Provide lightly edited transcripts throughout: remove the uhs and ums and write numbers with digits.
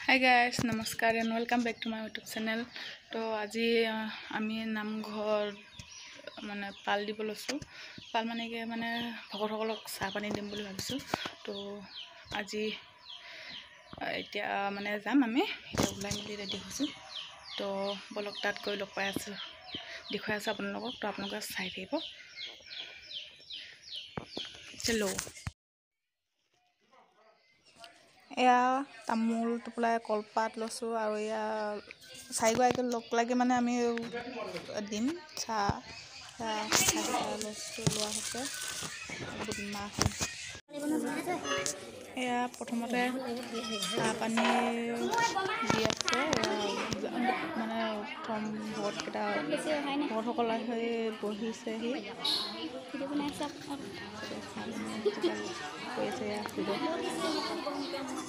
Hi guys, namaskar and welcome back to my YouTube channel. तो আজি আমি নামঘৰ মানে পাল দিব লৈছো পাল মানে কি মানে ভকতসকলক চাহ পানী দিম বুলি ভাবিছো তো আজি এতিয়া মানে যাম আমি এটা ওলাই মিলি ৰেডি হৈছো তো বলক তাত গৈ লগ পাই আছো দেখুৱাই আছো আপোনালোকক তো আপোনালোকে চাই থাকিব চলো এয়া তামোল টুপলাই কলপাত লৈছো আৰু এয়া চাইগৰাকী লগ লাগি মানে আমি দিম চাহ লৈছো লোৱা হৈছে এয়া প্ৰথমতে চাহ পানী দি আছে মানে প্ৰথম ভকতসকল আহি বহিছেহি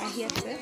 আহি আছে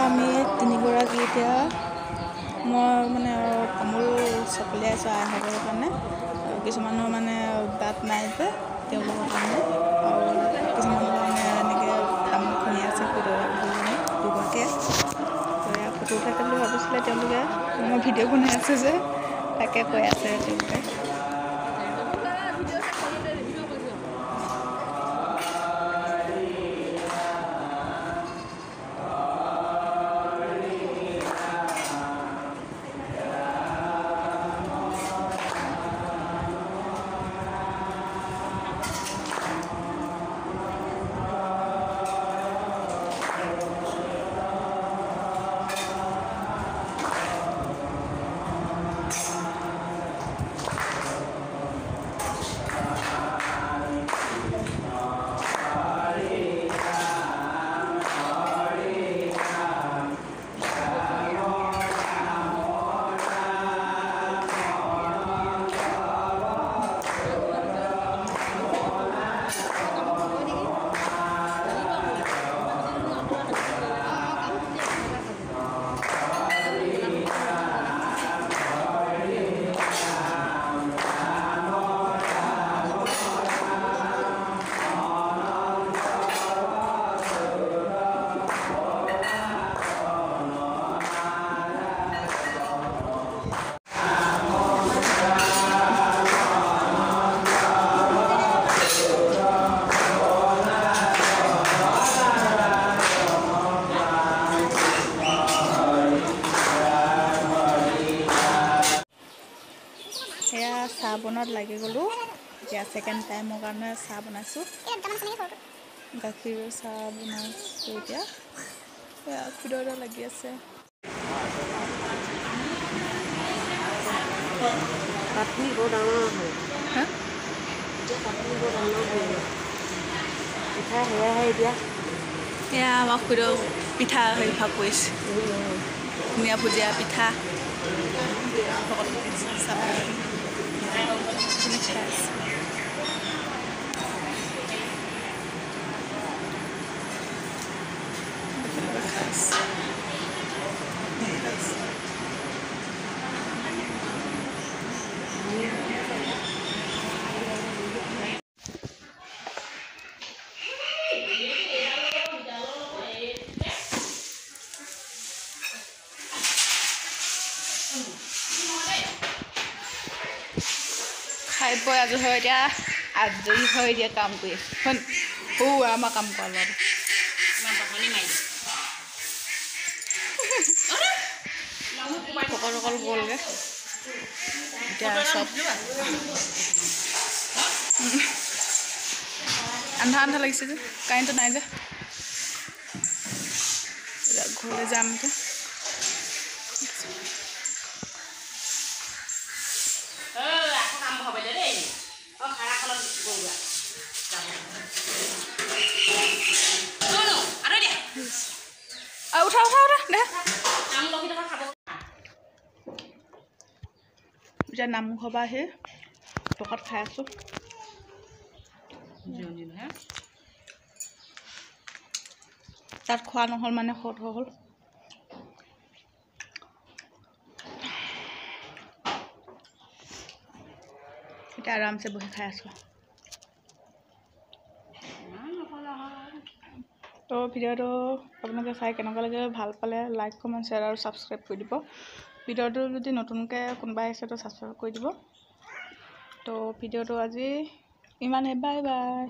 আমি তিনিগৰাকী এতিয়া মই মানে তামোল চকলিয়াই আছোঁ আইসকলৰ কাৰণে কিছুমানৰ মানে দাঁত নাই যে তেওঁলোকৰ কাৰণে আৰু কিছুমানৰ মানে এনেকৈ তামোল খুন্দি আছে দুগৰাকীয়ে ফটো উঠাইছে বুলি ভাবিছিলে তেওঁলোকে মই ভিডিঅ' বনাই আছোঁ যে তাকে কৈ আছে তেওঁলোকে চাহ বনাত লাগি গ'লো এতিয়া সেকেন্ড টাইমৰ কাৰণে চাহ বনাইছোঁ গাখীৰৰ চাহ বনাইছোঁ এতিয়া খুদৰে লাগি আছে পাতনি বৰ ডাঙৰ হয় হা পাতনি বৰ ডাঙৰ হয় পিঠা সেয়াহে এতিয়া এয়া আমাৰ খুদৰ পিঠা হৈ ভাগ কৰিছে ধুনীয়া ভুজিয়া পিঠা খাই বৈ আজৰি হৈ এতিয়া আজৰি হৈ এতিয়া কাম কৰি আছোঁ সৌ আমাৰ কাম কৰা ল'ৰাটো সকল গ'লগৈ এতিয়া চব আন্ধা আন্ধা লাগিছে যে কাৰেণ্টটো নাই যে ঘৰলৈ যাম এতিয়া উঠা উঠা উঠা দে এতিয়া নামঘৰ পৰা আহি প্ৰসাদ খাই আছোঁ তাত খোৱা নহ'ল মানে শৰ্ট হৈ গ'ল এতিয়া আৰামছে বহি খাই আছোঁ তো ভিডিঅ'টো আপোনালোকে চাই কেনেকুৱা লাগে ভাল পালে লাইক কমেণ্ট শ্বেয়াৰ আৰু ছাবস্ক্ৰাইব কৰি দিব ভিডিঅ'টো যদি নতুনকৈ কোনোবাই আহিছে তো ছাবস্ক্ৰাইব কৰি দিব তো ভিডিঅ'টো আজি ইমানে বাই বাই